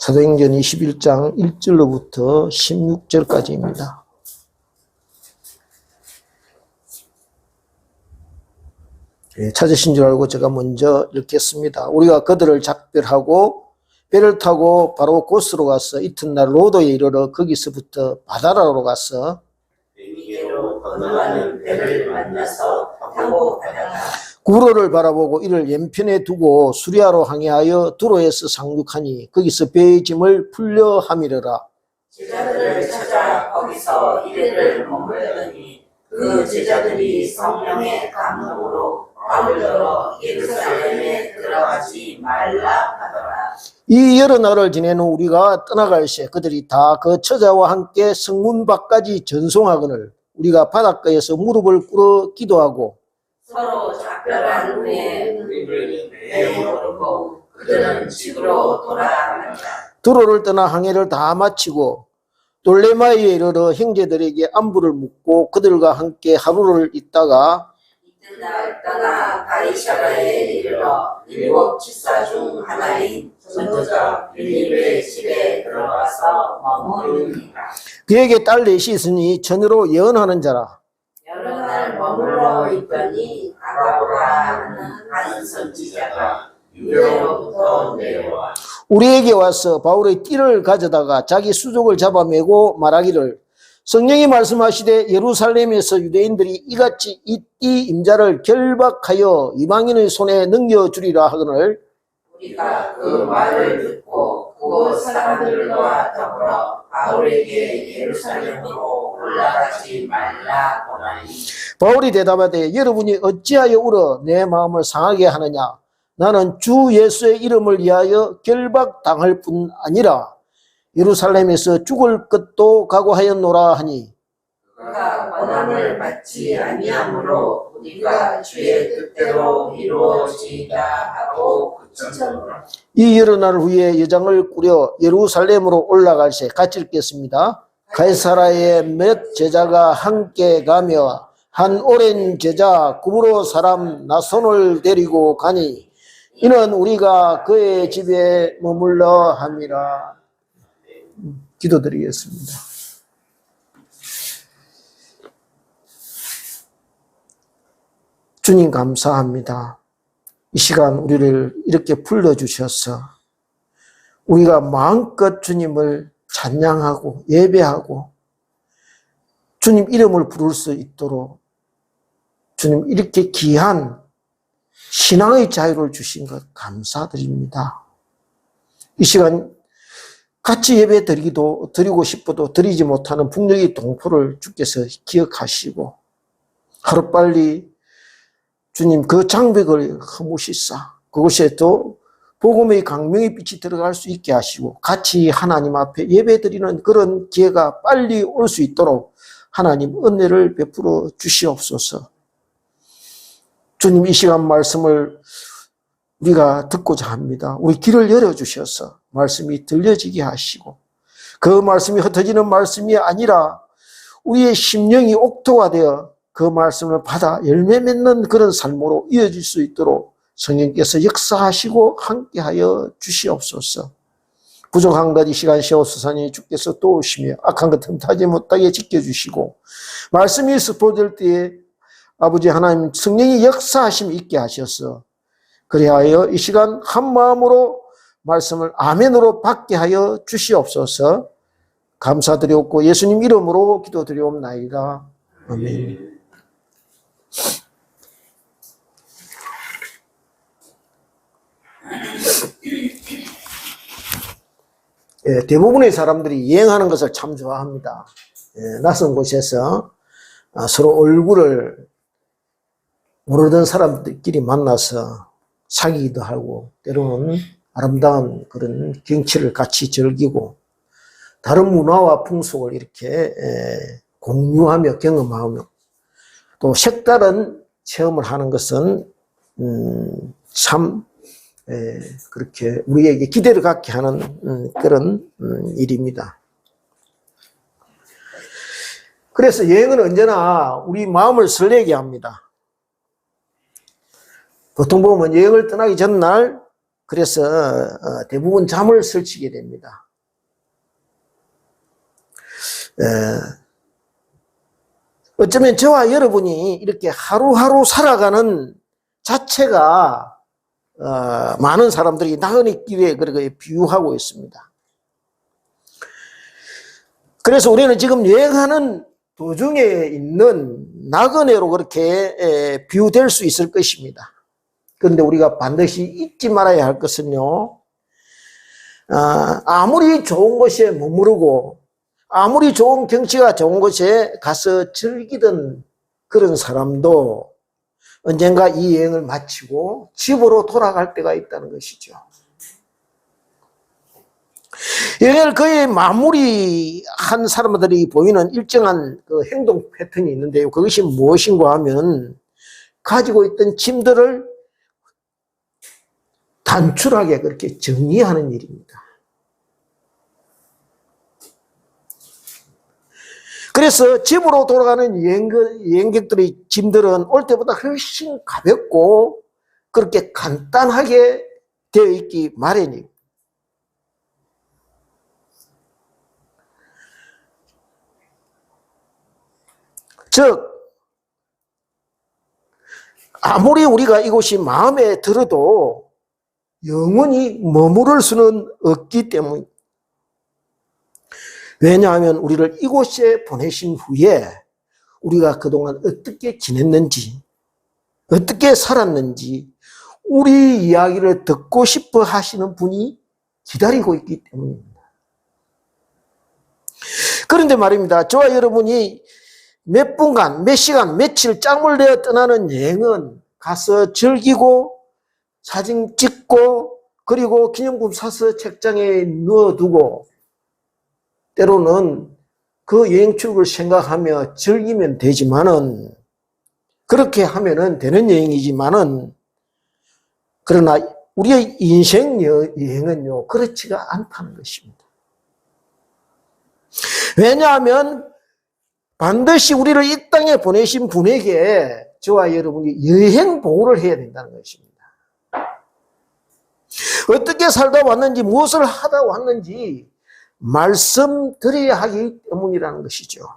사도행전 21장 1절로부터 16절까지입니다. 찾으신 줄 알고 제가 먼저 읽겠습니다. 우리가 그들을 작별하고 배를 타고 바로 고스로 가서 이튿날 로도에 이르러 거기서부터 바다라로 가서 베니게로 건너가는 배를 만나서 타고 가다가 구로를 바라보고 이를 왼편에 두고 수리아로 항해하여 두로에서 상륙하니 거기서 배의 짐을 풀려 함이러라. 제자들을 찾아 거기서 이래를 머물더니 그 제자들이 성령의 감동으로 바울더러 예루살렘에 들어가지 말라 하더라. 이 여러 날을 지낸 후 우리가 떠나갈 새 그들이 다 그 처자와 함께 성문 밖까지 전송하거늘 우리가 바닷가에서 무릎을 꿇어 기도하고 서로 작별한 후에 우리를 내모르고 그들은 집으로 돌아가니라. 두로를 떠나 항해를 다 마치고 돌레마이에 이르러 형제들에게 안부를 묻고 그들과 함께 하루를 있다가 이튿날 떠나 가이사라에 이르러 일곱 집사 중 하나인 전도자 빌립의 집에 들어가서 머무르니라. 그에게 딸 넷이 있으니 전으로 예언하는 자라. 여러 날 머물러 있더니 아가보라 하는 한 선지자가 유대로부터 내려와 우리에게 와서 바울의 띠를 가져다가 자기 수족을 잡아매고 말하기를 성령이 말씀하시되 예루살렘에서 유대인들이 이같이 이 띠 임자를 결박하여 이방인의 손에 넘겨주리라 하거늘 우리가 그 말을 듣고 그곳 사람들과 더불어 바울에게 예루살렘으로 올라가지 말라 보나니 바울이 대답하되 여러분이 어찌하여 울어 내 마음을 상하게 하느냐 나는 주 예수의 이름을 위하여 결박당할 뿐 아니라 예루살렘에서 죽을 것도 각오하였노라 하니 그가 권함을 받지 아니하므로 우리가 주의 뜻대로 이루어지이다 하고 그쳤노라. 이 여러 날 후에 여장을 꾸려 예루살렘으로 올라갈 새 같이 읽겠습니다. 가이사라의 몇 제자가 함께 가며 한 오랜 제자 구브로 사람 나손을 데리고 가니 이는 우리가 그의 집에 머물러 함이라. 기도드리겠습니다. 주님 감사합니다. 이 시간 우리를 이렇게 불러주셔서 우리가 마음껏 주님을 찬양하고 예배하고 주님 이름을 부를 수 있도록 주님 이렇게 귀한 신앙의 자유를 주신 것 감사드립니다. 이 시간 같이 예배 드리고 싶어도 드리지 못하는 북녘의 동포를 주께서 기억하시고 하루빨리 주님 그 장벽을 허무시사 그곳에 또 복음의 강명의 빛이 들어갈 수 있게 하시고 같이 하나님 앞에 예배드리는 그런 기회가 빨리 올 수 있도록 하나님 은혜를 베풀어 주시옵소서. 주님 이 시간 말씀을 우리가 듣고자 합니다. 우리 귀를 열어주셔서 말씀이 들려지게 하시고 그 말씀이 흩어지는 말씀이 아니라 우리의 심령이 옥토화되어 그 말씀을 받아 열매 맺는 그런 삶으로 이어질 수 있도록 성령께서 역사하시고 함께하여 주시옵소서. 부족한 것 이 시간 시옵소서니 주께서 도우시며 악한 것 틈타지 못하게 지켜주시고 말씀이 스포될 때에 아버지 하나님 성령이 역사하심이 있게 하셔서 그리하여 이 시간 한 마음으로 말씀을 아멘으로 받게 하여 주시옵소서. 감사드리옵고 예수님 이름으로 기도드리옵나이다. 아멘. 대부분의 사람들이 여행하는 것을 참 좋아합니다. 낯선 곳에서 서로 얼굴을 모르던 사람들끼리 만나서 사귀기도 하고 때로는 아름다운 그런 경치를 같이 즐기고 다른 문화와 풍속을 이렇게 공유하며 경험하며 또 색다른 체험을 하는 것은 참 그렇게 우리에게 기대를 갖게 하는 그런 일입니다. 그래서 여행은 언제나 우리 마음을 설레게 합니다. 보통 보면 여행을 떠나기 전날 그래서 대부분 잠을 설치게 됩니다. 어쩌면 저와 여러분이 이렇게 하루하루 살아가는 자체가 많은 사람들이 나그네 길에 그렇게 비유하고 있습니다. 그래서 우리는 지금 여행하는 도중에 있는 나그네로 그렇게 비유될 수 있을 것입니다. 그런데 우리가 반드시 잊지 말아야 할 것은요, 아무리 좋은 곳에 머무르고 아무리 좋은 경치가 좋은 곳에 가서 즐기던 그런 사람도 언젠가 이 여행을 마치고 집으로 돌아갈 때가 있다는 것이죠. 여행을 거의 마무리한 사람들이 보이는 일정한 그 행동 패턴이 있는데요. 그것이 무엇인가 하면 가지고 있던 짐들을 단출하게 그렇게 정리하는 일입니다. 그래서 집으로 돌아가는 여행객들의 짐들은 올 때보다 훨씬 가볍고 그렇게 간단하게 되어 있기 마련입니다. 즉, 아무리 우리가 이곳이 마음에 들어도 영원히 머무를 수는 없기 때문입니다. 왜냐하면 우리를 이곳에 보내신 후에 우리가 그동안 어떻게 지냈는지, 어떻게 살았는지 우리 이야기를 듣고 싶어 하시는 분이 기다리고 있기 때문입니다. 그런데 말입니다. 저와 여러분이 몇 분간, 몇 시간, 며칠 짬을 내어 떠나는 여행은 가서 즐기고 사진 찍고 그리고 기념품 사서 책장에 넣어두고 때로는 그 여행 추억을 생각하며 즐기면 되지만은 그렇게 하면은 되는 여행이지만은 그러나 우리의 인생 여행은요 그렇지가 않다는 것입니다. 왜냐하면 반드시 우리를 이 땅에 보내신 분에게 저와 여러분이 여행 보고를 해야 된다는 것입니다. 어떻게 살다 왔는지 무엇을 하다 왔는지 말씀드려야 하기 때문이라는 것이죠.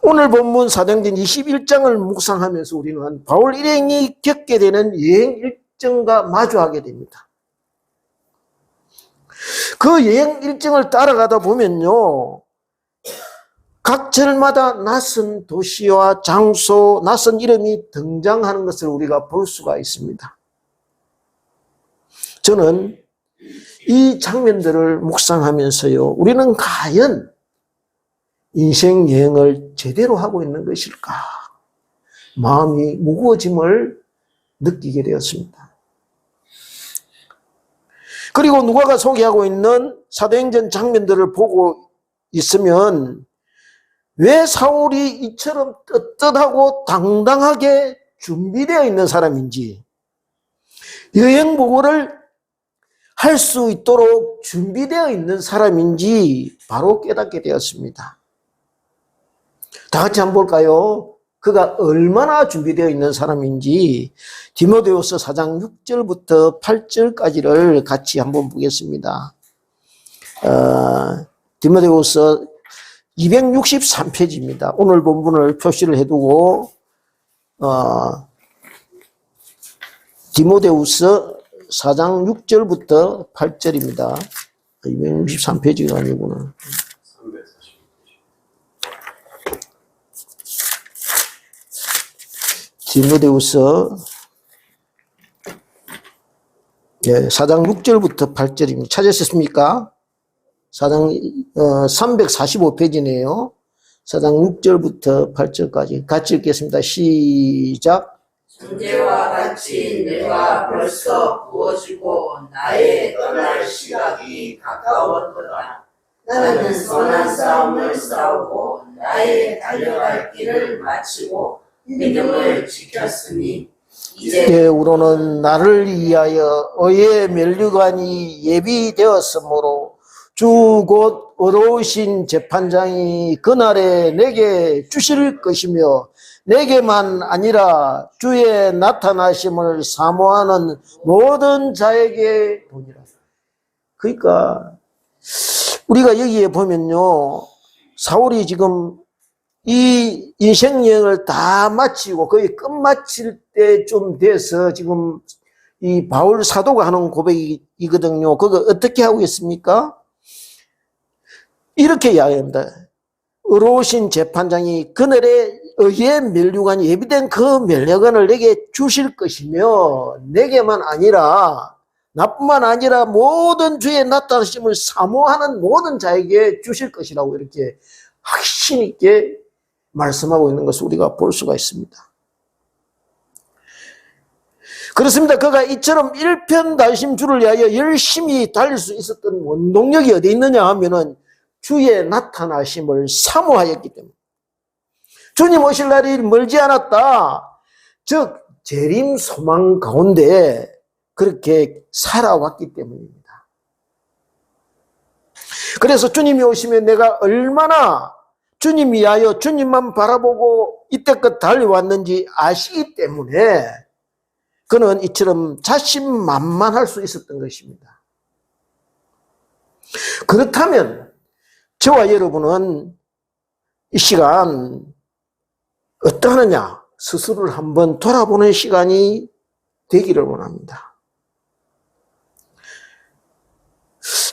오늘 본문 사도행전 21장을 묵상하면서 우리는 바울 일행이 겪게 되는 여행 일정과 마주하게 됩니다. 그 여행 일정을 따라가다 보면요 각 절마다 낯선 도시와 장소, 낯선 이름이 등장하는 것을 우리가 볼 수가 있습니다. 저는 이 장면들을 묵상하면서요 우리는 과연 인생 여행을 제대로 하고 있는 것일까? 마음이 무거워짐을 느끼게 되었습니다. 그리고 누가가 소개하고 있는 사도행전 장면들을 보고 있으면 왜 사울이 이처럼 떳떳하고 당당하게 준비되어 있는 사람인지 여행 보고를 할 수 있도록 준비되어 있는 사람인지 바로 깨닫게 되었습니다. 다 같이 한번 볼까요? 그가 얼마나 준비되어 있는 사람인지 디모데후서 4장 6절부터 8절까지를 같이 한번 보겠습니다. 디모데후서 263페이지입니다. 오늘 본문을 표시를 해두고 디모데후서 4장 6절부터 8절입니다. 263페이지가 아니구나. 디모데후서 4장 6절부터 8절입니다. 찾으셨습니까? 4장 345페이지네요. 4장 6절부터 8절까지 같이 읽겠습니다. 시작. 전제와 같이 내가 벌써 부어지고 나의 떠날 시각이 가까웠도다. 나는 선한 싸움을 싸우고 나의 달려갈 길을 마치고 믿음을 지켰으니 이제 우로는 나를 위하여 의의 면류관이 예비되었으므로 주 곧 어려우신 재판장이 그날에 내게 주실 것이며 내게만 아니라 주의 나타나심을 사모하는 모든 자에게 보니라. 그러니까 우리가 여기에 보면요, 사울이 지금 이 인생 여행을 다 마치고 거의 끝마칠 때쯤 돼서 지금 이 바울 사도가 하는 고백이거든요. 그거 어떻게 하고 있습니까? 이렇게 이야기합니다. 의로우신 재판장이 그날에 의의 면류관이 예비된 그 면류관을 내게 주실 것이며 내게만 아니라 나뿐만 아니라 모든 주의 나타나심을 사모하는 모든 자에게 주실 것이라고 이렇게 확신 있게 말씀하고 있는 것을 우리가 볼 수가 있습니다. 그렇습니다. 그가 이처럼 일편단심주를 위하여 열심히 달릴 수 있었던 원동력이 어디 있느냐 하면은 주의 나타나심을 사모하였기 때문에, 주님 오실 날이 멀지 않았다, 즉 재림 소망 가운데 그렇게 살아왔기 때문입니다. 그래서 주님이 오시면 내가 얼마나 주님 위하여 주님만 바라보고 이때껏 달려왔는지 아시기 때문에 그는 이처럼 자신만만할 수 있었던 것입니다. 그렇다면 저와 여러분은 이 시간 어떠하느냐, 스스로를 한번 돌아보는 시간이 되기를 원합니다.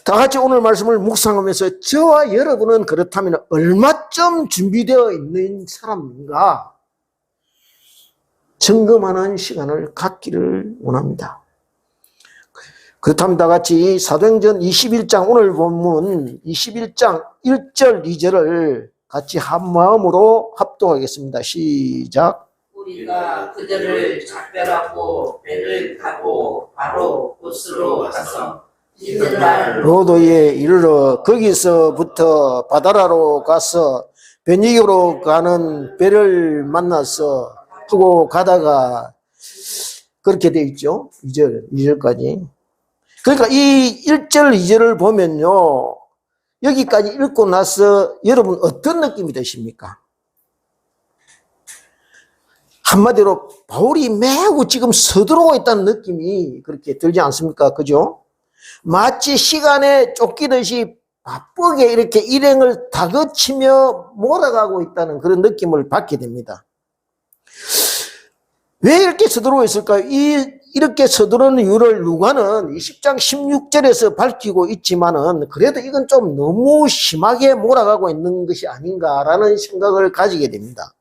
다 같이 오늘 말씀을 묵상하면서 저와 여러분은 그렇다면 얼마쯤 준비되어 있는 사람인가 점검하는 시간을 갖기를 원합니다. 그렇다면 다 같이 사도행전 21장 오늘 본문 21장 1절 2절을 같이 한 마음으로 합독하겠습니다. 시작. 우리가 그들을 작별하고 배를 타고 바로 곳으로 가서 이튿날 로도에 이르러 거기서부터 바다라로 가서 베니게로 가는 배를 만나서 하고 가다가 그렇게 되어 있죠. 2절까지. 그러니까 이 1절, 2절을 보면요, 여기까지 읽고 나서 여러분 어떤 느낌이 드십니까? 한마디로 바울이 매우 지금 서두르고 있다는 느낌이 그렇게 들지 않습니까? 그죠? 마치 시간에 쫓기듯이 바쁘게 이렇게 일행을 다그치며 몰아가고 있다는 그런 느낌을 받게 됩니다. 왜 이렇게 서두르고 있을까요? 이렇게 서두르는 이유를 누가는 20장 16절에서 밝히고 있지만은 그래도 이건 좀 너무 심하게 몰아가고 있는 것이 아닌가라는 생각을 가지게 됩니다.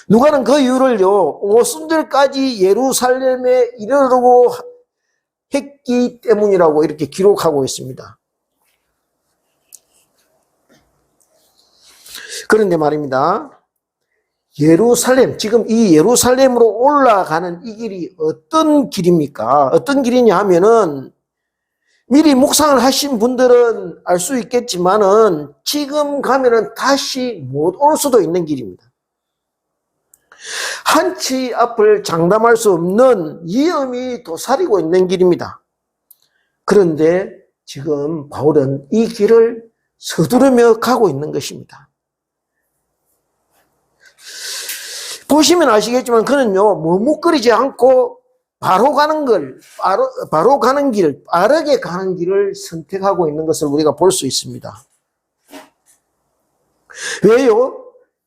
누가는 그 이유를요, 오순절까지 예루살렘에 이르려고 했기 때문이라고 이렇게 기록하고 있습니다. 그런데 말입니다, 예루살렘, 지금 이 예루살렘으로 올라가는 이 길이 어떤 길입니까? 어떤 길이냐 하면은 미리 묵상을 하신 분들은 알 수 있겠지만은 지금 가면은 다시 못 올 수도 있는 길입니다. 한치 앞을 장담할 수 없는 위험이 도사리고 있는 길입니다. 그런데 지금 바울은 이 길을 서두르며 가고 있는 것입니다. 보시면 아시겠지만 그는요, 머뭇거리지 않고 바로 가는 길, 빠르게 가는 길을 선택하고 있는 것을 우리가 볼 수 있습니다. 왜요?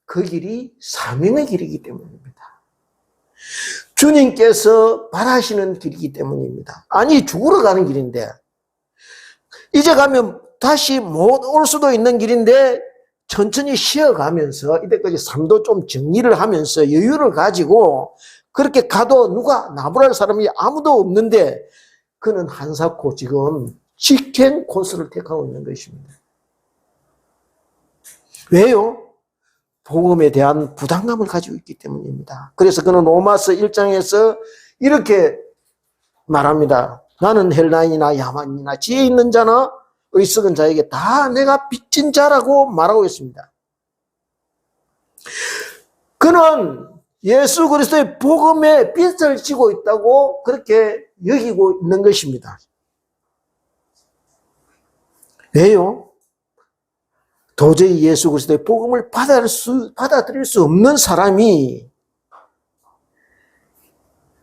그 길이 사명의 길이기 때문입니다. 주님께서 바라시는 길이기 때문입니다. 아니, 죽으러 가는 길인데, 이제 가면 다시 못 올 수도 있는 길인데 천천히 쉬어가면서 이때까지 삶도 좀 정리를 하면서 여유를 가지고 그렇게 가도 누가 나무랄 사람이 아무도 없는데 그는 한사코 지금 직행 코스를 택하고 있는 것입니다. 왜요? 복음에 대한 부담감을 가지고 있기 때문입니다. 그래서 그는 로마서 1장에서 이렇게 말합니다. 나는 헬라인이나 야만이나 지혜 있는 자나 어리석은 자에게 다 내가 빚진 자라고 말하고 있습니다. 그는 예수 그리스도의 복음에 빚을 지고 있다고 그렇게 여기고 있는 것입니다. 왜요? 도저히 예수 그리스도의 복음을 받아들일 수 없는 사람이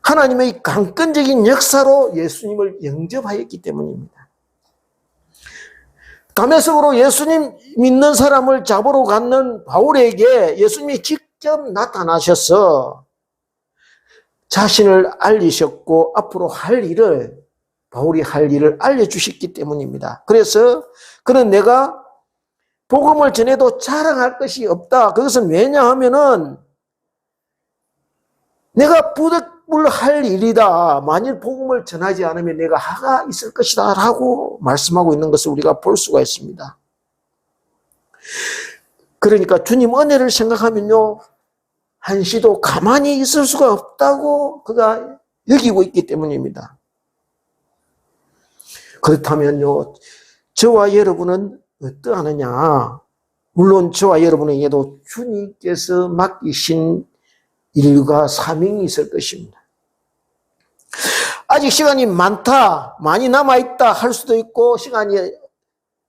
하나님의 강권적인 역사로 예수님을 영접하였기 때문입니다. 다메섹으로 예수님 믿는 사람을 잡으러 갔는 바울에게 예수님이 직접 나타나셔서 자신을 알리셨고 앞으로 바울이 할 일을 알려주셨기 때문입니다. 그래서 그는 내가 복음을 전해도 자랑할 것이 없다. 그것은 왜냐하면은 내가 부득불할 일이다. 만일 복음을 전하지 않으면 내가 하가 있을 것이다 라고 말씀하고 있는 것을 우리가 볼 수가 있습니다. 그러니까 주님 은혜를 생각하면요, 한시도 가만히 있을 수가 없다고 그가 여기고 있기 때문입니다. 그렇다면요, 저와 여러분은 어떠하느냐? 물론 저와 여러분에게도 주님께서 맡기신 일과 사명이 있을 것입니다. 아직 시간이 많이 남아있다 할 수도 있고 시간이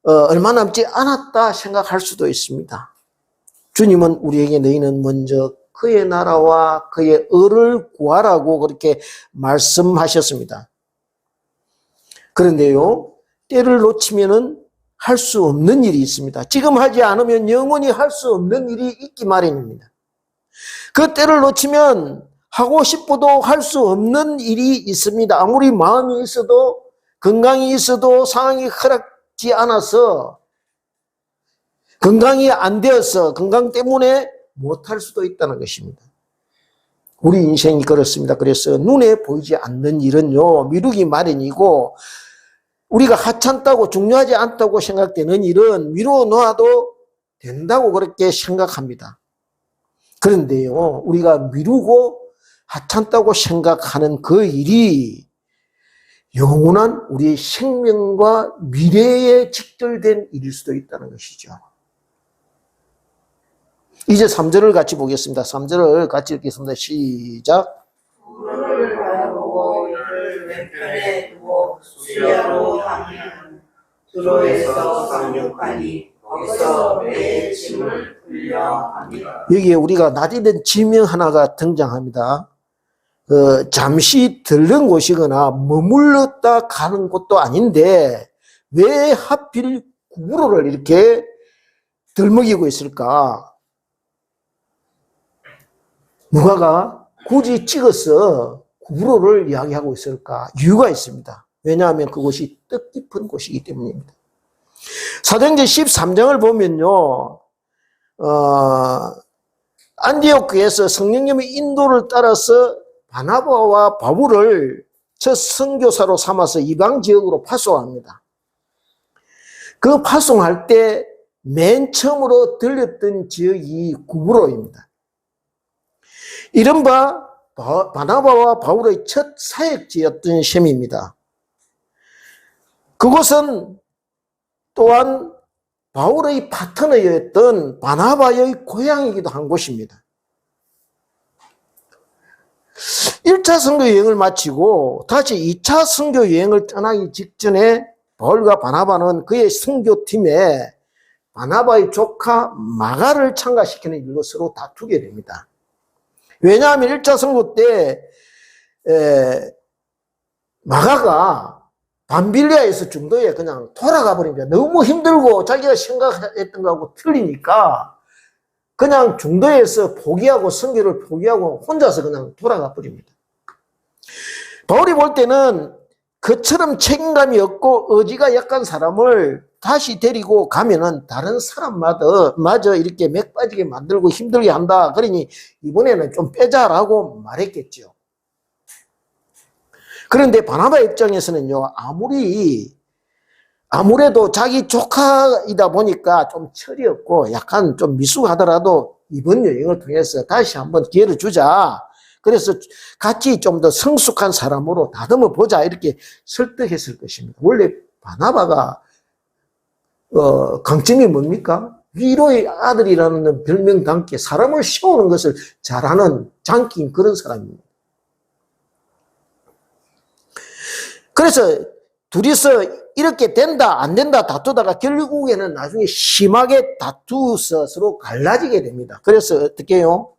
얼마 남지 않았다 생각할 수도 있습니다. 주님은 우리에게 너희는 먼저 그의 나라와 그의 의를 구하라고 그렇게 말씀하셨습니다. 그런데요, 때를 놓치면은 할 수 없는 일이 있습니다. 지금 하지 않으면 영원히 할 수 없는 일이 있기 마련입니다. 그 때를 놓치면 하고 싶어도 할 수 없는 일이 있습니다. 아무리 마음이 있어도, 건강이 있어도 상황이 허락지 않아서, 건강이 안 되어서 건강 때문에 못할 수도 있다는 것입니다. 우리 인생이 그렇습니다. 그래서 눈에 보이지 않는 일은요, 미루기 마련이고, 우리가 하찮다고 중요하지 않다고 생각되는 일은 미루어 놓아도 된다고 그렇게 생각합니다. 그런데요, 우리가 미루고 하찮다고 생각하는 그 일이 영원한 우리의 생명과 미래에 직결된 일일 수도 있다는 것이죠. 이제 3절을 같이 보겠습니다. 3절을 같이 읽겠습니다. 시작. 우를 바라보고 이를 왼편에 두고 수야로 향하면 두로에서 상륙하니 거기서 매의 짐을 풀려합니다. 여기에 우리가 낯익은 지명 하나가 등장합니다. 잠시 들른 곳이거나 머물렀다 가는 곳도 아닌데 왜 하필 구부로를 이렇게 들먹이고 있을까? 누가가 굳이 찍어서 구부로를 이야기하고 있을까? 이유가 있습니다. 왜냐하면 그곳이 뜻깊은 곳이기 때문입니다. 사도행전 13장을 보면요, 안디옥 교회에서 성령님의 인도를 따라서 바나바와 바울을 첫 선교사로 삼아서 이방 지역으로 파송합니다. 그 파송할 때 맨 처음으로 들렸던 지역이 구부로입니다. 이른바 바나바와 바울의 첫 사역지였던 셈입니다. 그곳은 또한 바울의 파트너였던 바나바의 고향이기도 한 곳입니다. 1차 선교 여행을 마치고 다시 2차 선교 여행을 떠나기 직전에 바울과 바나바는 그의 선교팀에 바나바의 조카 마가를 참가시키는 일로 서로 다투게 됩니다. 왜냐하면 1차 선교 때 마가가 밤빌리아에서 중도에 그냥 돌아가 버립니다. 너무 힘들고 자기가 생각했던 거하고 틀리니까 그냥 중도에서 포기하고 선교를 포기하고 혼자서 그냥 돌아가 버립니다. 바울이 볼 때는 그처럼 책임감이 없고 의지가 약한 사람을 다시 데리고 가면은 다른 사람마저 이렇게 맥 빠지게 만들고 힘들게 한다. 그러니 이번에는 좀 빼자라고 말했겠죠. 그런데 바나바 입장에서는요, 아무래도 자기 조카이다 보니까 좀 철이 없고 약간 좀 미숙하더라도 이번 여행을 통해서 다시 한번 기회를 주자. 그래서 같이 좀 더 성숙한 사람으로 다듬어 보자. 이렇게 설득했을 것입니다. 원래 바나바가 강점이 뭡니까? 위로의 아들이라는 별명과 함께 사람을 세우는 것을 잘하는 장기인 그런 사람입니다. 그래서 둘이서 이렇게 된다 안 된다 다투다가 결국에는 나중에 심하게 다투어서 서로 갈라지게 됩니다. 그래서 어떻게 해요?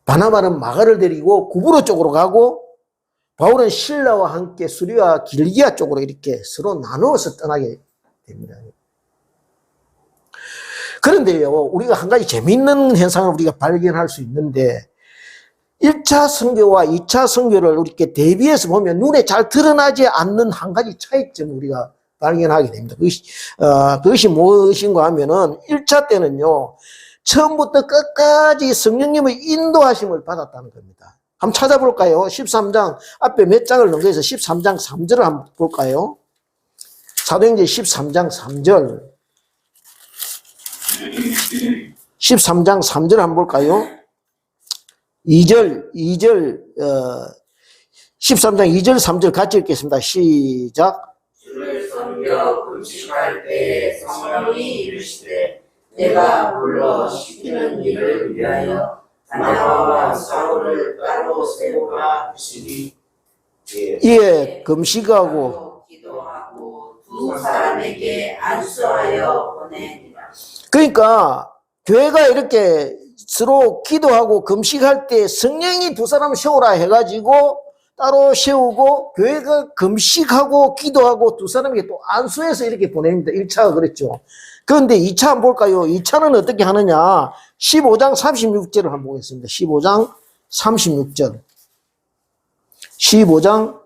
바나바는 마가를 데리고 구브로 쪽으로 가고 바울은 실라와 함께 수리와 길기아 쪽으로 이렇게 서로 나누어서 떠나게 됩니다. 그런데요, 우리가 한 가지 재미있는 현상을 우리가 발견할 수 있는데 1차 선교와 2차 선교를 이렇게 대비해서 보면 눈에 잘 드러나지 않는 한 가지 차이점을 우리가 발견하게 됩니다. 그것이 무엇인가 하면은 1차 때는요, 처음부터 끝까지 성령님의 인도하심을 받았다는 겁니다. 한번 찾아볼까요? 13장 앞에 몇 장을 넘겨서 13장 3절을 한번 볼까요? 사도행전 13장 3절 13장 3절 한번 볼까요? 13장 2절 3절 같이 읽겠습니다. 시작. 주를 섬겨 금식할 때에 성령이 이르시되 내가 불러 시키는 일을 위하여 바나바와 사울을 따로 세우라 하시니 예, 금식하고 기도하고 두 사람에게 안수하여 보내니라. 그러니까 교회가 이렇게 서로 기도하고 금식할 때 성령이 두 사람 세우라 해가지고 따로 세우고 교회가 금식하고 기도하고 두 사람에게 또 안수해서 이렇게 보냅니다. 1차가 그랬죠. 그런데 2차 한번 볼까요? 2차는 어떻게 하느냐? 15장 36절을 한번 보겠습니다. 15장 36절 15장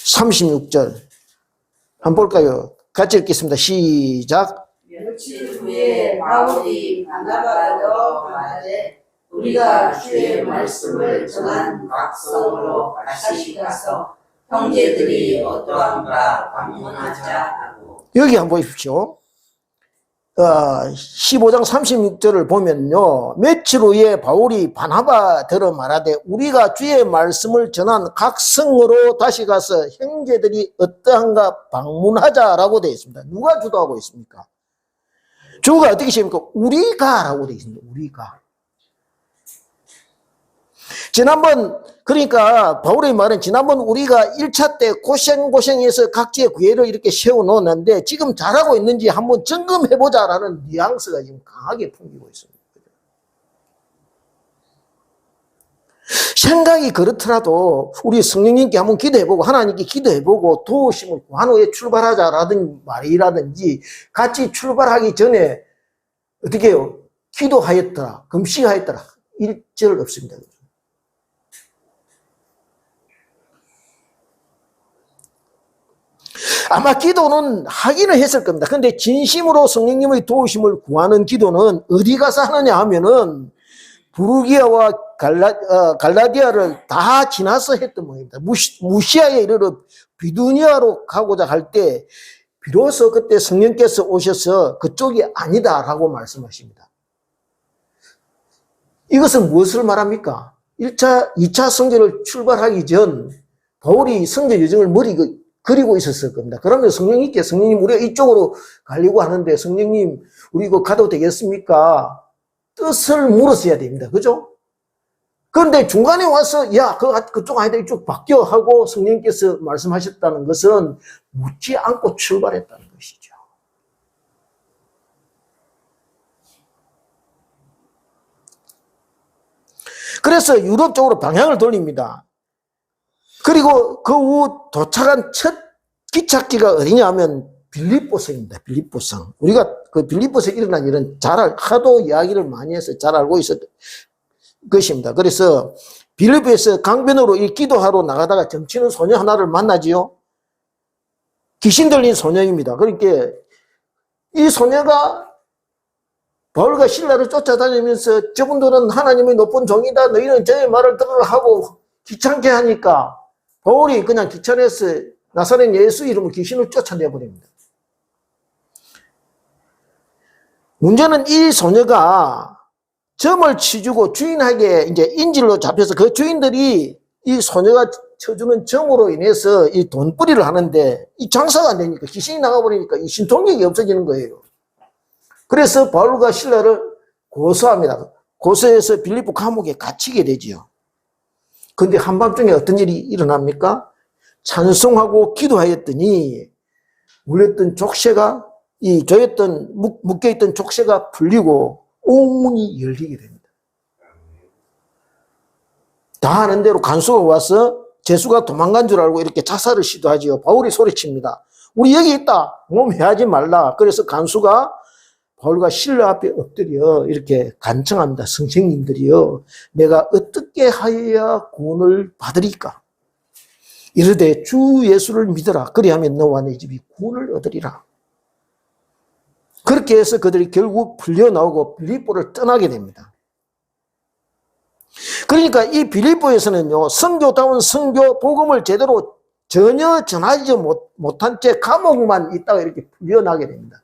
36절 한번 볼까요? 같이 읽겠습니다. 시작. 며칠 후에 바울이 바나바여 말하되 우리가 주의 말씀을 전한 각 성으로 다시 가서 형제들이 어떠한가 방문하자 하고. 여기 한번 보십시오. 15장 36절을 보면요, 며칠 후에 바울이 바나바더러 말하되 우리가 주의 말씀을 전한 각 성으로 다시 가서 형제들이 어떠한가 방문하자라고 되어 있습니다. 누가 주도하고 있습니까? 주가 어떻게 시킵니까? 우리가라고 되어 있습니다. 우리가. 지난번, 그러니까 바울의 말은 지난번 우리가 1차 때 고생해서 각지의 구회를 이렇게 세워놓았는데 지금 잘하고 있는지 한번 점검해보자라는 뉘앙스가 지금 강하게 풍기고 있습니다. 생각이 그렇더라도 우리 성령님께 한번 기도해보고 하나님께 기도해보고 도우심을 구한 후에 출발하자라든 말이라든지 같이 출발하기 전에 어떻게 해요? 기도하였더라, 금식하였더라, 일절 없습니다. 아마 기도는 하기는 했을 겁니다. 근데 진심으로 성령님의 도우심을 구하는 기도는 어디 가서 하느냐 하면은 부르기아와 갈라디아를 다 지나서 했던 모양입니다. 무시아에 이르러 비두니아로 가고자 할 때 비로소 그때 성령께서 오셔서 그쪽이 아니다라고 말씀하십니다. 이것은 무엇을 말합니까? 1차, 2차 성전을 출발하기 전 바울이 성전 여정을 그리고 있었을 겁니다. 그러면 성령님께 성령님 우리가 이쪽으로 가려고 하는데 성령님 우리 이거 가도 되겠습니까? 뜻을 물었어야 됩니다. 그죠? 그런데 중간에 와서 야 그쪽 아니다 이쪽 바뀌어 하고 성령님께서 말씀하셨다는 것은 묻지 않고 출발했다는 것이죠. 그래서 유럽 쪽으로 방향을 돌립니다. 그리고 그 후 도착한 첫 기착지가 어디냐 하면 빌립보성입니다. 빌립보성. 우리가 그 빌립보성에 일어난 일은 하도 이야기를 많이 해서 잘 알고 있었던 것입니다. 그래서 빌립보에서 강변으로 이 기도하러 나가다가 점치는 소녀 하나를 만나지요. 귀신 들린 소녀입니다. 그러니까 이 소녀가 바울과 실라를 쫓아다니면서 저분들은 하나님의 높은 종이다. 너희는 저의 말을 들으라 하고 귀찮게 하니까 바울이 그냥 귀찮아서 나사렛 예수 이름으로 귀신을 쫓아내버립니다. 문제는 이 소녀가 점을 치주고 주인에게 이제 인질로 잡혀서 그 주인들이 이 소녀가 쳐주는 점으로 인해서 이 돈벌이를 하는데 이 장사가 안 되니까 귀신이 나가버리니까 이 신통력이 없어지는 거예요. 그래서 바울과 실라를 고소합니다. 고소해서 빌립보 감옥에 갇히게 되지요. 근데 한밤중에 어떤 일이 일어납니까? 찬송하고 기도하였더니 물렸던 족쇄가 조였던 묶여있던 족쇄가 풀리고 온 문이 열리게 됩니다. 다 아는 대로 간수가 와서 제수가 도망간 줄 알고 이렇게 자살을 시도하지요. 바울이 소리칩니다. 우리 여기 있다. 몸해하지 말라. 그래서 간수가 바울과 실로 앞에 엎드려 이렇게 간청합니다. 선생님들이여, 내가 어떻게 하여야 구원을 받으리까? 이르되 주 예수를 믿어라. 그리하면 너와 네 집이 구원을 얻으리라. 그렇게 해서 그들이 결국 풀려나오고 빌립보를 떠나게 됩니다. 그러니까 이 빌립보에서는요, 선교다운 선교 복음을 제대로 전혀 전하지 못한 채 감옥만 있다가 이렇게 풀려나게 됩니다.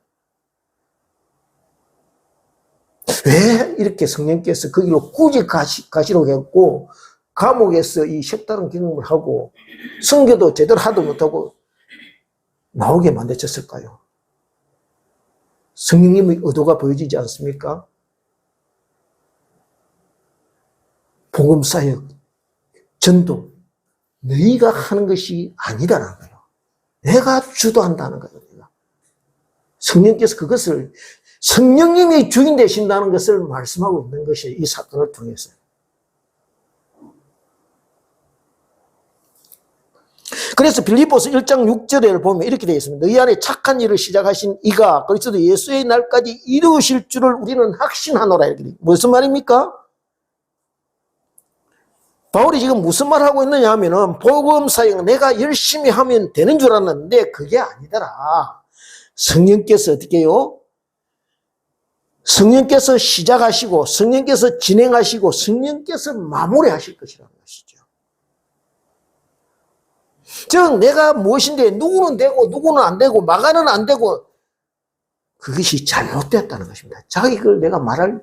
왜 이렇게 성령께서 거기로 굳이 가시려고 했고, 감옥에서 이 색다른 경험을 하고 선교도 제대로 하도 못하고 나오게 만드셨을까요? 성령님의 의도가 보여지지 않습니까? 복음사역, 전도, 너희가 하는 것이 아니다라는 거예요. 내가 주도한다는 거예요. 성령께서 그것을, 성령님이 주인 되신다는 것을 말씀하고 있는 것이 이 사건을 통해서. 그래서 빌립보서 1장 6절에 보면 이렇게 되어 있습니다. 너희 안에 착한 일을 시작하신 이가 그리스도 예수의 날까지 이루실 줄을 우리는 확신하노라. 이렇게. 무슨 말입니까? 바울이 지금 무슨 말 하고 있느냐 하면은 복음 사역 내가 열심히 하면 되는 줄 알았는데 그게 아니더라. 성령께서 어떻게 해요? 성령께서 시작하시고 성령께서 진행하시고 성령께서 마무리하실 것이라는 것이죠. 즉 내가 무엇인데 누구는 되고 누구는 안 되고 마가는 안 되고 그것이 잘못됐다는 것입니다. 자기 걸 내가 말할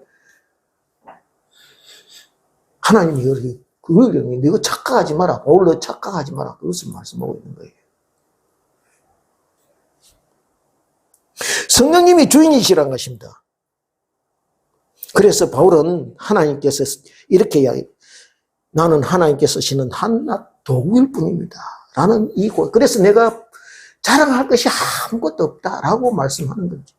하나님이 여기 그걸 너가 착각하지 마라. 바울 너 착각하지 마라. 그것을 말씀하고 있는 거예요. 성령님이 주인이시란 것입니다. 그래서 바울은 하나님께서 이렇게 이야기해요. 나는 하나님께서 쓰시는 한낱 도구일 뿐입니다. 라는 그래서 내가 자랑할 것이 아무것도 없다라고 말씀하는 거죠.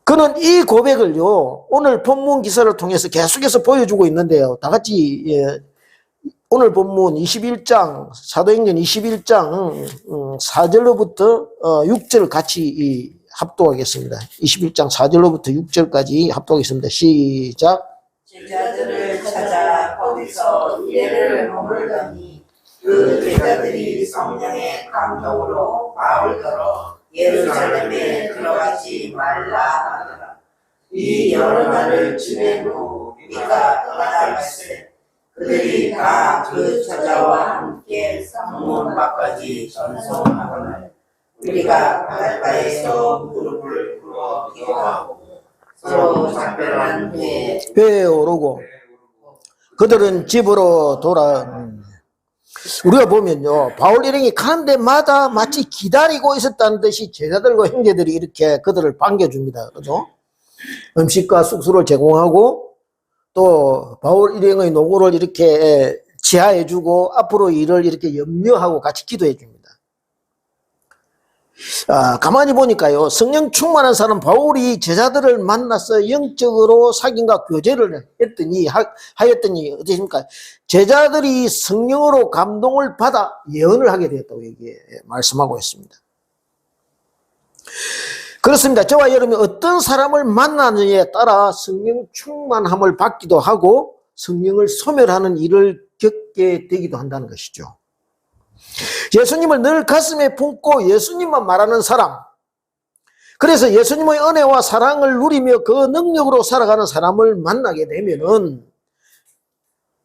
그는 이 고백을요, 오늘 본문 기사를 통해서 계속해서 보여주고 있는데요. 다 같이, 오늘 본문 21장, 사도행전 21장 4절로부터 6절 같이 합독하겠습니다. 21장 4절로부터 6절까지 합독하겠습니다. 시작. 제자들을 찾아 거기서 이래를 머물더니 그 제자들이 성령의 감동으로 바울더러 예루살렘에 들어가지 말라 하더라. 이 여러 날을 지낸 후 우리가 떠나갈새 그들이 다 그 저자와 함께 성문 밖까지 전송하거늘 우리가 바닷가에서 무릎을 꿇어 기도하고 서로 작별한 후에 배에 오르고 그들은 집으로 우리가 보면요, 바울 일행이 가는 데마다 마치 기다리고 있었다는 듯이 제자들과 형제들이 이렇게 그들을 반겨줍니다. 그죠? 음식과 숙소를 제공하고 또 바울 일행의 노고를 이렇게 지하해주고 앞으로 일을 이렇게 염려하고 같이 기도해줍니다. 가만히 보니까요, 성령 충만한 사람 바울이 제자들을 만나서 영적으로 사귐과 교제를 하였더니 어떻습니까? 제자들이 성령으로 감동을 받아 예언을 하게 되었다고 말씀하고 있습니다. 그렇습니다. 저와 여러분이 어떤 사람을 만나느냐에 따라 성령 충만함을 받기도 하고 성령을 소멸하는 일을 겪게 되기도 한다는 것이죠. 예수님을 늘 가슴에 품고 예수님만 말하는 사람, 그래서 예수님의 은혜와 사랑을 누리며 그 능력으로 살아가는 사람을 만나게 되면은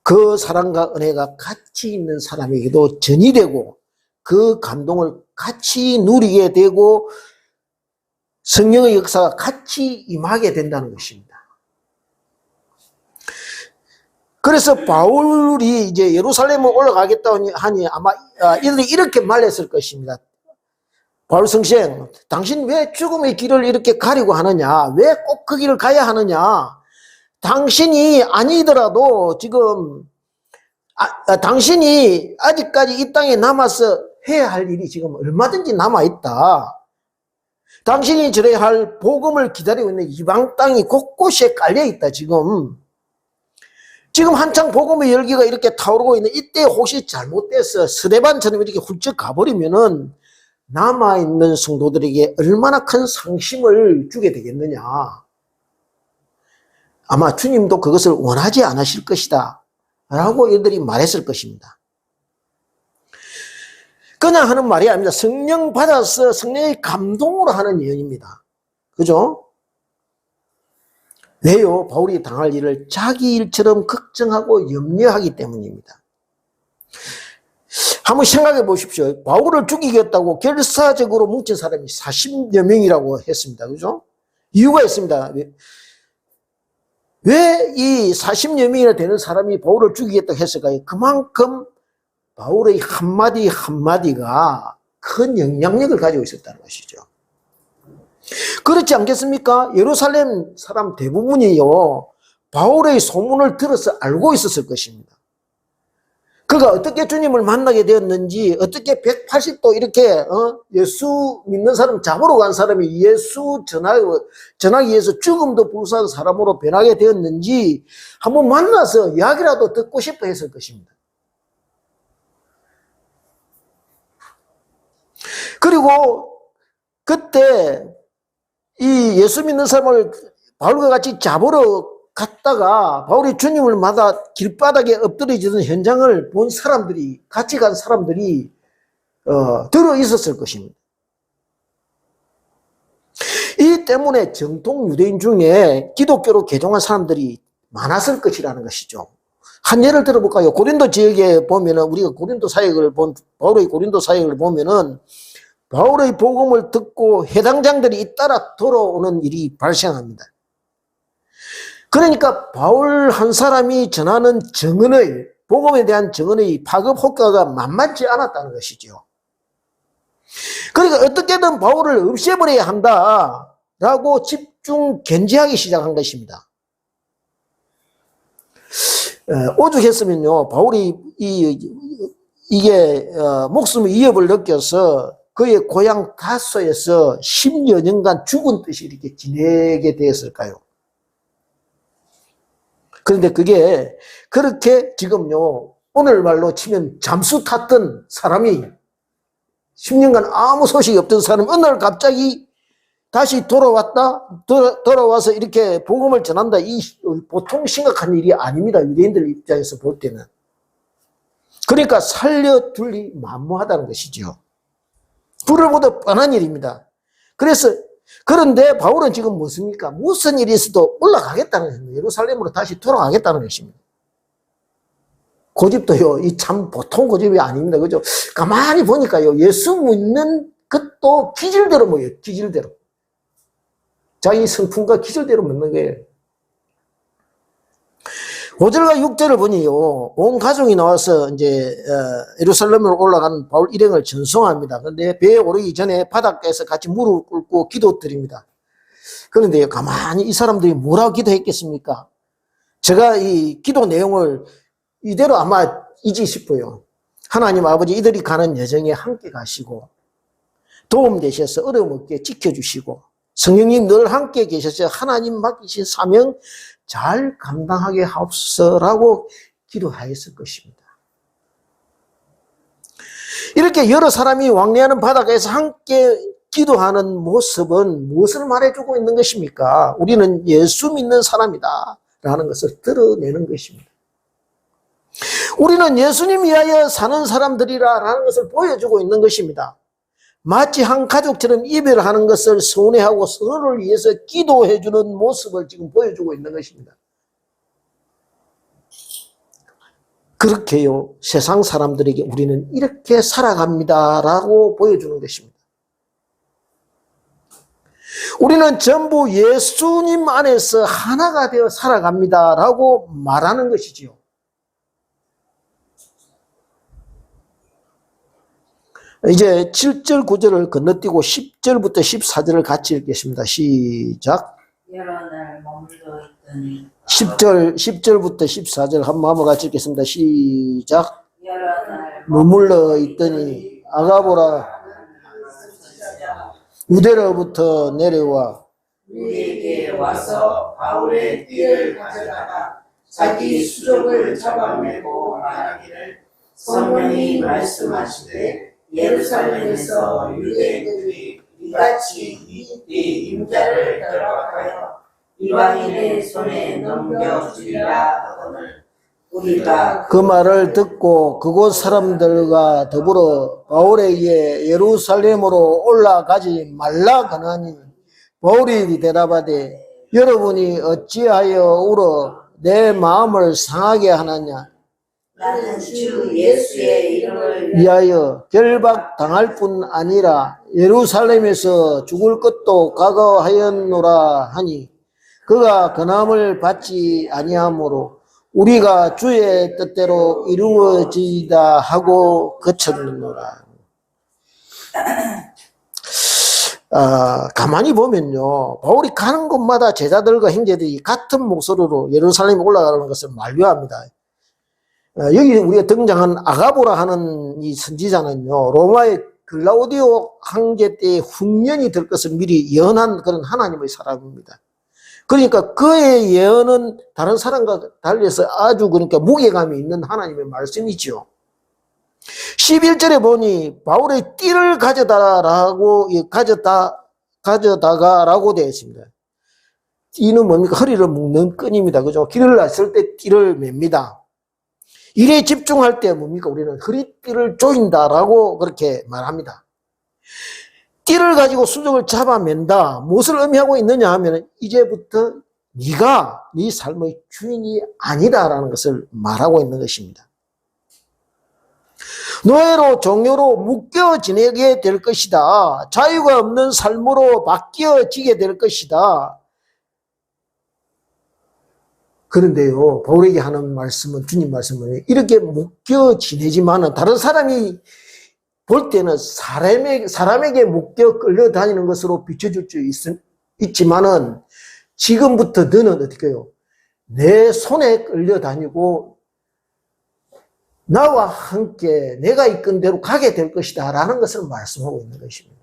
그 사랑과 은혜가 같이 있는 사람에게도 전이되고 그 감동을 같이 누리게 되고 성령의 역사가 같이 임하게 된다는 것입니다. 그래서 바울이 이제 예루살렘에 올라가겠다 하니 아마 이들이 이렇게 말했을 것입니다. 바울 선생, 당신 왜 죽음의 길을 이렇게 가려고 하느냐? 왜 꼭 그 길을 가야 하느냐? 당신이 아니더라도 지금 당신이 아직까지 이 땅에 남아서 해야 할 일이 지금 얼마든지 남아있다. 당신이 들어야 할 복음을 기다리고 있는 이방 땅이 곳곳에 깔려있다, 지금. 지금 한창 복음의 열기가 이렇게 타오르고 있는 이때 혹시 잘못돼서 스데반처럼 이렇게 훌쩍 가버리면은 남아있는 성도들에게 얼마나 큰 상심을 주게 되겠느냐. 아마 주님도 그것을 원하지 않으실 것이다. 라고 이들이 말했을 것입니다. 그냥 하는 말이 아닙니다. 성령 받아서 성령의 감동으로 하는 예언입니다. 그죠? 왜요? 바울이 당할 일을 자기 일처럼 걱정하고 염려하기 때문입니다. 한번 생각해 보십시오. 바울을 죽이겠다고 결사적으로 뭉친 사람이 40여 명이라고 했습니다. 그죠? 이유가 있습니다. 왜 이 40여 명이나 되는 사람이 바울을 죽이겠다고 했을까요? 그만큼 바울의 한마디 한마디가 큰 영향력을 가지고 있었다는 것이죠. 그렇지 않겠습니까? 예루살렘 사람 대부분이요, 바울의 소문을 들어서 알고 있었을 것입니다. 그가 어떻게 주님을 만나게 되었는지, 어떻게 180도 이렇게 예수 믿는 사람 잡으러 간 사람이 예수 전하기 위해서 죽음도 불사한 사람으로 변하게 되었는지 한번 만나서 이야기라도 듣고 싶어 했을 것입니다. 그리고 그때 이 예수 믿는 사람을 바울과 같이 잡으러 갔다가 바울이 주님을 맞아 길바닥에 엎드려지는 현장을 본 사람들이, 같이 간 사람들이 들어 있었을 것입니다. 이 때문에 정통 유대인 중에 기독교로 개종한 사람들이 많았을 것이라는 것이죠. 한 예를 들어볼까요? 고린도 지역에 보면은, 우리가 고린도 사역을 바울의 고린도 사역을 보면은 바울의 복음을 듣고 해당장들이 잇따라 돌아오는 일이 발생합니다. 그러니까 바울 한 사람이 전하는 증언의, 복음에 대한 증언의 파급 효과가 만만치 않았다는 것이죠. 그러니까 어떻게든 바울을 없애버려야 한다라고 집중 견제하기 시작한 것입니다. 오죽했으면요, 바울이 이게 목숨의 위협을 느껴서 그의 고향 다소에서 10여 년간 죽은 듯이 이렇게 지내게 되었을까요? 그런데 그게 그렇게 지금요, 오늘 말로 치면 잠수 탔던 사람이 10년간 아무 소식이 없던 사람이 어느 날 갑자기 다시 돌아와서 이렇게 복음을 전한다. 이 보통 심각한 일이 아닙니다. 유대인들 입장에서 볼 때는. 그러니까 살려둘리 만무하다는 것이죠. 불을 보듯 뻔한 일입니다. 그런데 바울은 지금 무엇입니까? 무슨 일이 있어도 올라가겠다는 것입니다. 예루살렘으로 다시 돌아가겠다는 것입니다. 고집도요, 이 참 보통 고집이 아닙니다. 그죠? 가만히 보니까요, 예수 믿는 것도 기질대로 뭐예요? 기질대로. 자기 성품과 기질대로 믿는 거예요. 5절과 6절을 보니요, 온 가족이 나와서 이제 예루살렘으로 올라가는 바울 일행을 전송합니다. 그런데 배에 오르기 전에 바닷가에서 같이 무릎 꿇고 기도드립니다. 그런데 가만히 이 사람들이 뭐라고 기도했겠습니까? 제가 이 기도 내용을 이대로 아마 이지 싶어요. 하나님 아버지, 이들이 가는 여정에 함께 가시고 도움 되셔서 어려움 없게 지켜주시고 성령님 늘 함께 계셔서 하나님 맡기신 사명 잘 감당하게 하옵소서라고 기도하였을 것입니다. 이렇게 여러 사람이 왕래하는 바닷가에서 함께 기도하는 모습은 무엇을 말해주고 있는 것입니까? 우리는 예수 믿는 사람이다 라는 것을 드러내는 것입니다. 우리는 예수님 위하여 사는 사람들이라 라는 것을 보여주고 있는 것입니다. 마치 한 가족처럼 이별하는 것을 서운해하고 서로를 위해서 기도해주는 모습을 지금 보여주고 있는 것입니다. 그렇게요, 세상 사람들에게 우리는 이렇게 살아갑니다라고 보여주는 것입니다. 우리는 전부 예수님 안에서 하나가 되어 살아갑니다라고 말하는 것이지요. 이제 7절, 9절을 건너뛰고 10절부터 14절을 같이 읽겠습니다. 시작. 여러 날 머물러 있던 받았더니 10절부터 14절 한번 같이 읽겠습니다. 시작. 여러 날 머물러 있더니 아가보라 유대로부터 내려와 우리에게 와서 바울의 띠를 가져다가 자기 수족을 잡아매고 말하기를 성령이 말씀하시되 예루살렘에서 유대인들이 이같이 이 임자를 결박하여 이방인의 손에 넘겨주리라 하거늘 우리가 그 말을 듣고 그곳 사람들과 더불어 바울에게 예루살렘으로 올라가지 말라 하나니 바울이 대답하되 여러분이 어찌하여 울어 내 마음을 상하게 하느냐 나는 주 예수의 이름을 위하여 결박당할 뿐 아니라 예루살렘에서 죽을 것도 각오하였노라 하니 그가 근함을 받지 아니하므로 우리가 주의 뜻대로 이루어지다 하고 그쳤노라. 가만히 보면요, 바울이 가는 곳마다 제자들과 형제들이 같은 목소리로 예루살렘에 올라가는 것을 만류합니다. 여기 우리가 등장한 아가보라 하는 이 선지자는요, 로마의 글라우디오 황제 때의 흉년이 될 것을 미리 예언한 그런 하나님의 사람입니다. 그러니까 그의 예언은 다른 사람과 달리해서 아주 그러니까 무게감이 있는 하나님의 말씀이죠. 11절에 보니 바울의 띠를 가져다가라고 되어 있습니다. 띠는 뭡니까? 허리를 묶는 끈입니다. 그죠? 길을 났을 때 띠를 맵니다. 일에 집중할 때 뭡니까? 우리는 허리띠를 조인다라고 그렇게 말합니다. 띠를 가지고 수족을 잡아맨다. 무엇을 의미하고 있느냐 하면 이제부터 네가 네 삶의 주인이 아니다라는 것을 말하고 있는 것입니다. 노예로 종료로 묶여 지내게 될 것이다. 자유가 없는 삶으로 바뀌어지게 될 것이다. 그런데요, 바울에게 하는 말씀은, 주님 말씀은 이렇게 묶여 지내지만은 다른 사람이 볼 때는 사람에게 묶여 끌려다니는 것으로 비춰줄 수 있지만은 지금부터 너는 어떻게 해요? 내 손에 끌려다니고 나와 함께 내가 이끈 대로 가게 될 것이다 라는 것을 말씀하고 있는 것입니다.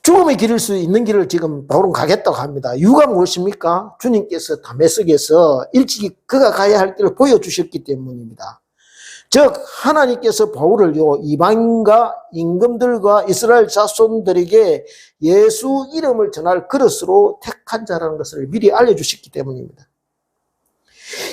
죽음의 길일 수 있는 길을 지금 바울은 가겠다고 합니다. 이유가 무엇입니까? 주님께서 다메섹에서 일찍이 그가 가야 할 길을 보여주셨기 때문입니다. 즉 하나님께서 바울을요 이방인과 임금들과 이스라엘 자손들에게 예수 이름을 전할 그릇으로 택한 자라는 것을 미리 알려주셨기 때문입니다.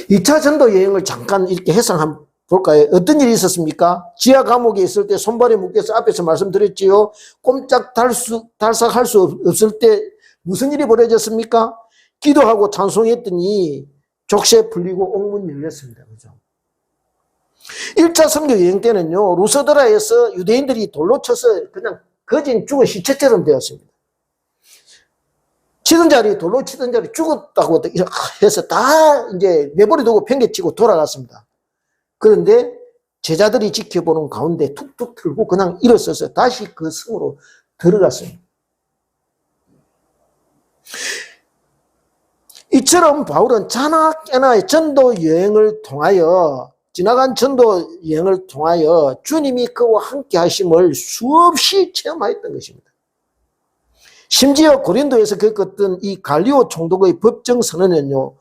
2차 전도 여행을 잠깐 이렇게 해석 한번 볼까요? 어떤 일이 있었습니까? 지하 감옥에 있을 때 손발에 묶여서 앞에서 말씀드렸지요. 꼼짝달싹할 수 없을 때 무슨 일이 벌어졌습니까? 기도하고 찬송했더니 족쇄 풀리고 옥문 열렸습니다. 그죠? 1차 선교 여행 때는요, 루스드라에서 유대인들이 돌로 쳐서 그냥 거진 죽은 시체처럼 되었습니다. 치던 자리, 돌로 치던 자리 죽었다고 해서 다 이제 내버려두고 팽개치고 돌아갔습니다. 그런데 제자들이 지켜보는 가운데 툭툭 틀고 그냥 일어서서 다시 그 성으로 들어갔습니다. 이처럼 바울은 자나깨나의 전도 여행을 통하여 지나간 전도 여행을 통하여 주님이 그와 함께 하심을 수없이 체험하였던 것입니다. 심지어 고린도에서 겪었던 이 갈리오 총독의 법정 선언은요,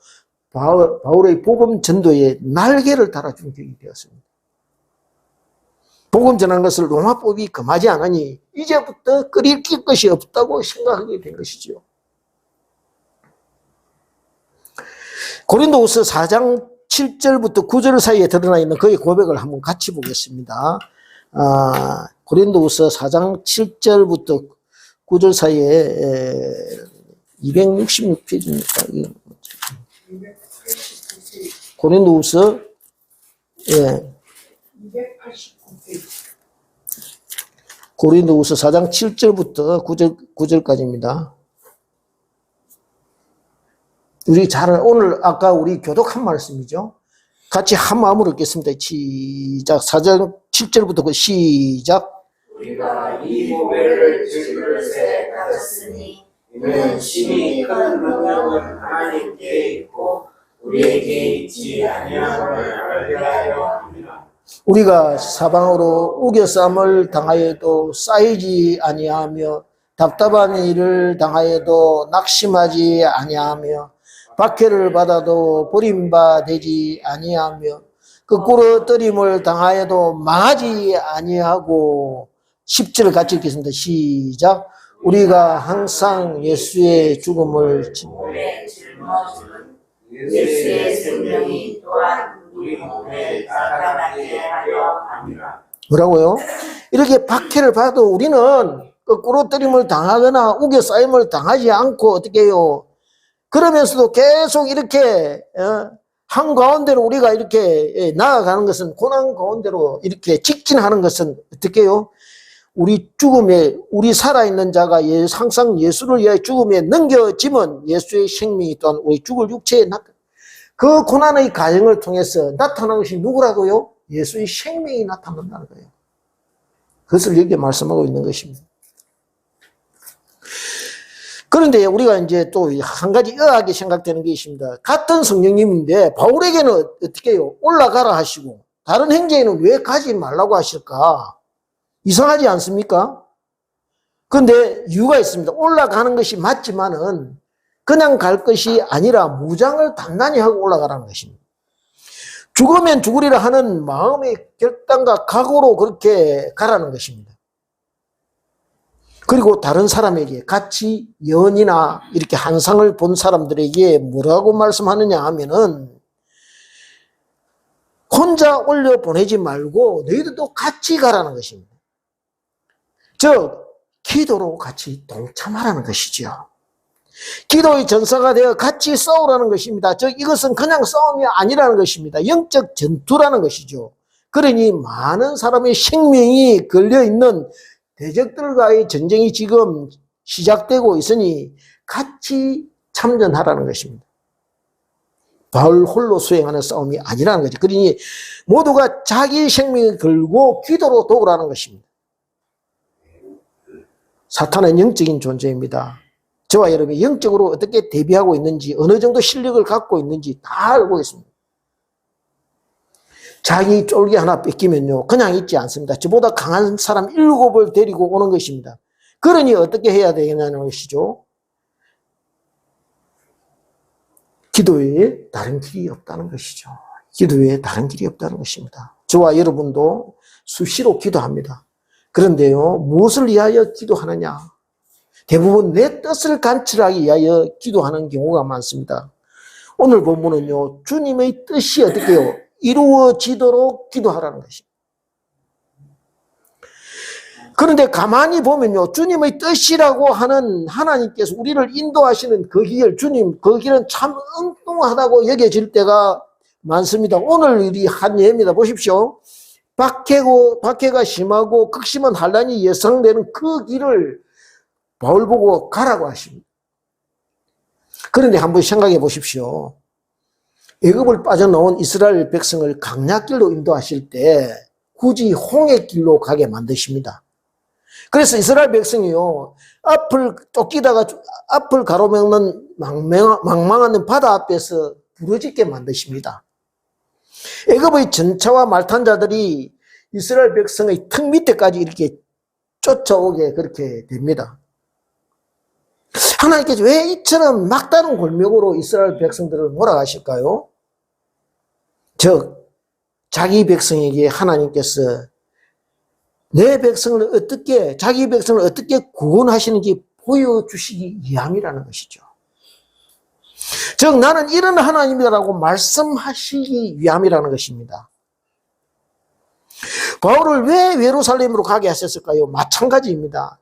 바울의 복음 전도에 날개를 달아준 격이 되었습니다. 복음 전한 것을 로마법이 금하지 않으니 이제부터 끓일 것이 없다고 생각하게 된 것이죠. 고린도후서 4장 7절부터 9절 사이에 드러나 있는 그의 고백을 한번 같이 보겠습니다. 고린도후서 4장 7절부터 9절 사이에 266페이지입니까? 고린도후서 4장 7절부터 9절까지입니다. 오늘 아까 우리 교독한 말씀이죠. 같이 한 마음으로 읽겠습니다. 시작. 4장 7절부터 시작. 우리가 이 보배를 질그릇에 가졌으니 이는 심히 큰 능력은 하나님께 있고 우리에게 있지 아니함을 알게 하려 합니다. 우리가 사방으로 우겨쌈을 당하여도 쌓이지 아니하며 답답한 일을 당하여도 낙심하지 아니하며 박해를 받아도 버림받지 아니하며 거꾸로 뜨림을 당하여도 망하지 아니하고 10절 같이 읽겠습니다. 시작. 우리가 항상 예수의 죽음을 몸에 짊어지는 예수의 생명이 또한 우리 몸에 나타나게 하려 합니다. 뭐라고요? 이렇게 박해를 받아도 우리는 거꾸로 뜨림을 당하거나 우겨 쌓임을 당하지 않고 어떻게 해요? 그러면서도 계속 이렇게 한가운데로 우리가 이렇게 나아가는 것은, 고난 가운데로 이렇게 직진하는 것은 어떻게 해요? 우리 죽음에, 우리 살아있는 자가 항상 예수를 위해 죽음에 넘겨지면 예수의 생명이 또한 우리 죽을 육체에 그 고난의 과정을 통해서 나타나는 것이 누구라고요? 예수의 생명이 나타난다는 거예요. 그것을 여기에 말씀하고 있는 것입니다. 그런데 우리가 이제 또 한 가지 의아하게 생각되는 게 있습니다. 같은 성령님인데 바울에게는 어떻게 해요? 올라가라 하시고 다른 형제에는 왜 가지 말라고 하실까? 이상하지 않습니까? 그런데 이유가 있습니다. 올라가는 것이 맞지만은 그냥 갈 것이 아니라 무장을 단단히 하고 올라가라는 것입니다. 죽으면 죽으리라 하는 마음의 결단과 각오로 그렇게 가라는 것입니다. 그리고 다른 사람에게 같이 예언이나 이렇게 환상을 본 사람들에게 뭐라고 말씀하느냐 하면은 혼자 올려 보내지 말고 너희들도 같이 가라는 것입니다. 즉 기도로 같이 동참하라는 것이죠. 기도의 전사가 되어 같이 싸우라는 것입니다. 즉 이것은 그냥 싸움이 아니라는 것입니다. 영적 전투라는 것이죠. 그러니 많은 사람의 생명이 걸려있는 대적들과의 전쟁이 지금 시작되고 있으니 같이 참전하라는 것입니다. 바울 홀로 수행하는 싸움이 아니라는 거죠. 그러니 모두가 자기 생명을 걸고 기도로 도우라는 것입니다. 사탄은 영적인 존재입니다. 저와 여러분이 영적으로 어떻게 대비하고 있는지, 어느 정도 실력을 갖고 있는지 다 알고 있습니다. 자기 쫄기 하나 뺏기면요 그냥 있지 않습니다. 저보다 강한 사람 7을 데리고 오는 것입니다. 그러니 어떻게 해야 되겠냐는 것이죠. 기도에 다른 길이 없다는 것이죠. 기도에 다른 길이 없다는 것입니다. 저와 여러분도 수시로 기도합니다. 그런데요 무엇을 위하여 기도하느냐? 대부분 내 뜻을 간철하기 위하여 기도하는 경우가 많습니다. 오늘 본문은요 주님의 뜻이 어떻게 해요? 이루어지도록 기도하라는 것입니다. 그런데 가만히 보면요 주님의 뜻이라고 하는 하나님께서 우리를 인도하시는 그 길, 주님 그 길은 참 엉뚱하다고 여겨질 때가 많습니다. 오늘 우리 한 예입니다. 보십시오. 박해가 심하고 극심한 환란이 예상되는 그 길을 바울 보고 가라고 하십니다. 그런데 한번 생각해 보십시오. 애굽을 빠져나온 이스라엘 백성을 강약길로 인도하실 때 굳이 홍해길로 가게 만드십니다. 그래서 이스라엘 백성이요 앞을 쫓기다가 앞을 가로막는 망망하는 바다 앞에서 부러지게 만드십니다. 애굽의 전차와 말탄자들이 이스라엘 백성의 턱 밑에까지 이렇게 쫓아오게 그렇게 됩니다. 하나님께서 왜 이처럼 막다른 골목으로 이스라엘 백성들을 몰아가실까요? 즉 자기 백성에게 하나님께서 자기 백성을 어떻게 구원하시는지 보여주시기 위함이라는 것이죠. 즉 나는 이런 하나님이라고 말씀하시기 위함이라는 것입니다. 바울을 왜 예루살렘으로 가게 하셨을까요? 마찬가지입니다.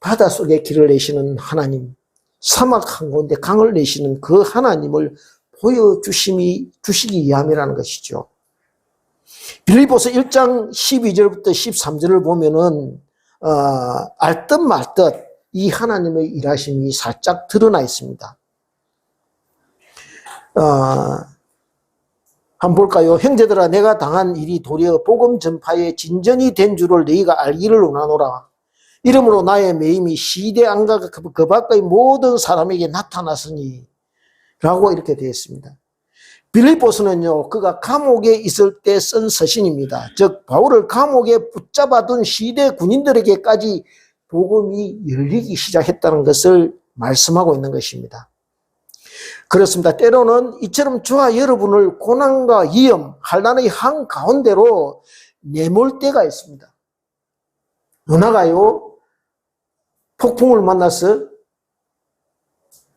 바닷속에 길을 내시는 하나님, 사막 한가운데 강을 내시는 그 하나님을 보여주시기 위함이라는 것이죠. 빌립보서 1장 12절부터 13절을 보면은 알듯 말듯 이 하나님의 일하심이 살짝 드러나 있습니다. 한번 볼까요? 형제들아, 내가 당한 일이 도리어 복음 전파의 진전이 된 줄을 너희가 알기를 원하노라. 이러므로 나의 매임이 시대 안과 그 밖의 모든 사람에게 나타났으니 라고 이렇게 되어 있습니다. 빌립보서는요, 그가 감옥에 있을 때 쓴 서신입니다. 즉 바울을 감옥에 붙잡아둔 시대 군인들에게까지 복음이 열리기 시작했다는 것을 말씀하고 있는 것입니다. 그렇습니다. 때로는 이처럼 저와 여러분을 고난과 위험, 환난의 한가운데로 내몰 때가 있습니다. 누나가요, 폭풍을 만나서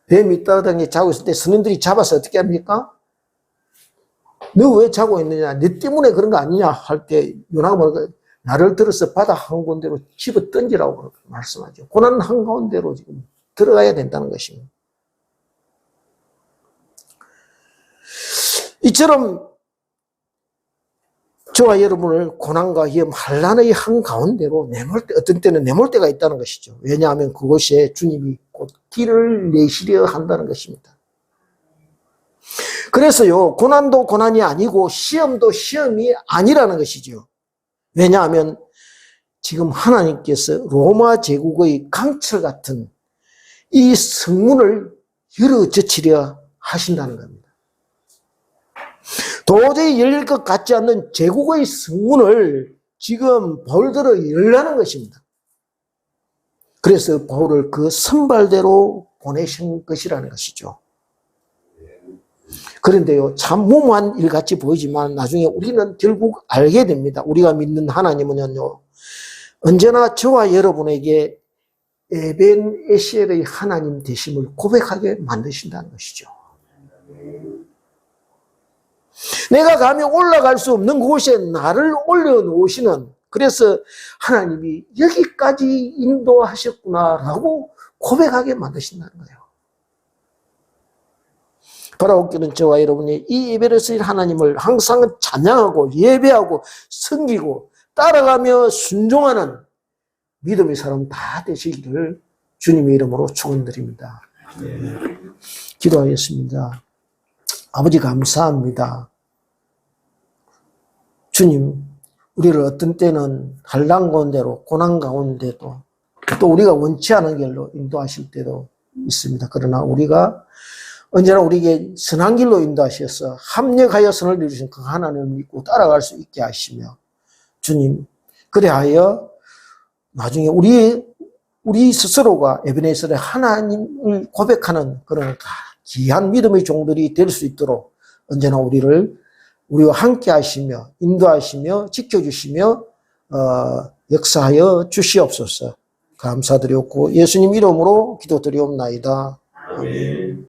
뱀이 떠다니게 자고 있을 때 스님들이 잡아서 어떻게 합니까? 너 왜 자고 있느냐? 너 때문에 그런 거 아니냐? 할 때 요나가 뭐랄까? 나를 들어서 바다 한가운데로 집어 던지라고 말씀하죠. 고난 한가운데로 지금 들어가야 된다는 것입니다. 이처럼 저와 여러분을 고난과 위험, 환난의 한가운데로 내몰 때, 어떤 때는 내몰 때가 있다는 것이죠. 왜냐하면 그곳에 주님이 곧 길을 내시려 한다는 것입니다. 그래서요, 고난도 고난이 아니고 시험도 시험이 아니라는 것이죠. 왜냐하면 지금 하나님께서 로마 제국의 강철 같은 이 성문을 열어젖히려 하신다는 겁니다. 도저히 열릴 것 같지 않는 제국의 성문을 지금 바울대로 열라는 것입니다. 그래서 바울을 그 선발대로 보내신 것이라는 것이죠. 그런데요, 참 무모한 일같이 보이지만 나중에 우리는 결국 알게 됩니다. 우리가 믿는 하나님은요, 언제나 저와 여러분에게 에벤 에셀의 하나님 되심을 고백하게 만드신다는 것이죠. 내가 감히 올라갈 수 없는 곳에 나를 올려놓으시는, 그래서 하나님이 여기까지 인도하셨구나라고 고백하게 만드신다는 거예요. 바라옵기는 저와 여러분이 이 예배를 쓰일 하나님을 항상 찬양하고 예배하고 섬기고 따라가며 순종하는 믿음의 사람 다 되시기를 주님의 이름으로 축원드립니다. 기도하겠습니다. 아버지 감사합니다. 주님, 우리를 어떤 때는 환난 가운데로, 고난 가운데도 또 우리가 원치 않은 길로 인도하실 때도 있습니다. 그러나 우리가 언제나 우리에게 선한 길로 인도하셔서 합력하여 선을 이루신 그 하나님을 믿고 따라갈 수 있게 하시며, 주님, 그래하여 나중에 우리 스스로가 에베네셀의 하나님을 고백하는 그런 귀한 믿음의 종들이 될 수 있도록 언제나 우리와 함께 하시며 인도하시며 지켜주시며 역사하여 주시옵소서. 감사드렸고 예수님 이름으로 기도드리옵나이다. 아멘.